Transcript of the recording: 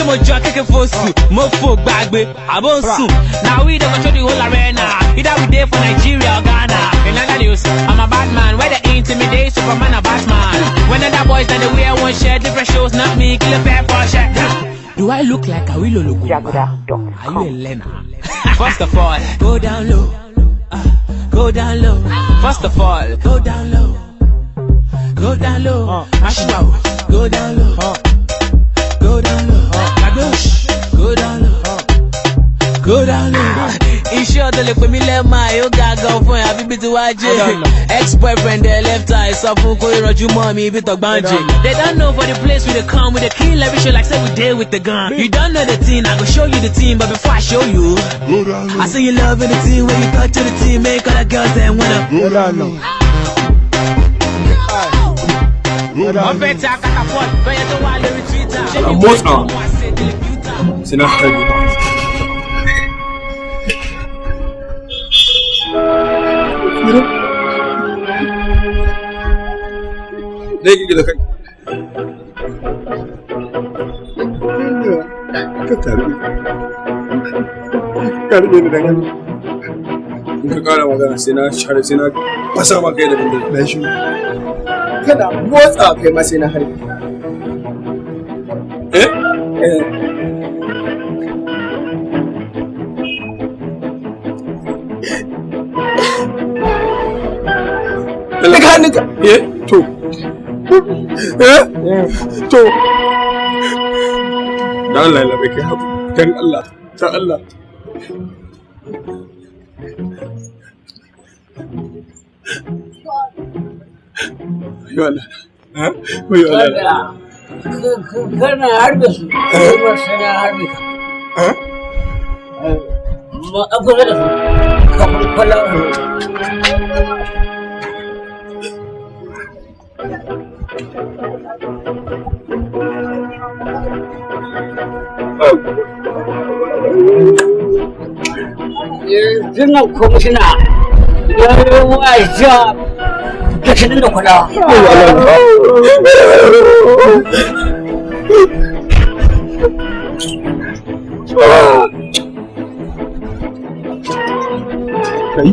mo jọ keke fosu, mo fo gbagbe, abonsun. Now we dey control the whole arena. Either we dey for Nigeria or Ghana. In other news, I'm a bad man. Where they intimidate Superman or Batman. When other boys that they wear one shirt, different shows, not me, kill a pair for shirt. Do I look like a willow look? Are you a learner? First of all, go down low. Go down low. First of all, go down low. Go down low. Mash it out. Go down low. Go down low. Go down low. Go down low. Iṣẹ́ ọ̀dọ́ lè pè mí lẹ́ẹ̀ma yóò ga gan fún ẹ̀ àbí bí ti wá jẹ́. Ex-boyfriend ẹ̀ left eye sọ fún kó ìrọ̀jú mọ́ mi ibi tọ̀gbọ́n jẹ. They don't know for the place we dey come, we dey kill every show like say we dey with the gun. You don't know the thing, I go show you the thing, but before I show you, I say you loving the thing when you talk to the team, make all the girls them wanna. On fait ta catapult, veuillez te voir le Twitter. C'est notre très bien. Lagi kita kan. Kali ini dengan. Kita kalau magana sai na share sai na fasa maka da bindiga. Na shi. Kada motsa kai ma sai na harbi. Daga hannunka. To. To. Dan Allah ya labe kai haku. Dan Allah. Ta Allah. Yo Allah. Yo Allah. Kana harbe su. Kuma sana harbe ka. Ma akwai da su. Kamar kwallon. Yanzu nan kwamishina ya yi wa ja gashirin da kwada. Kai.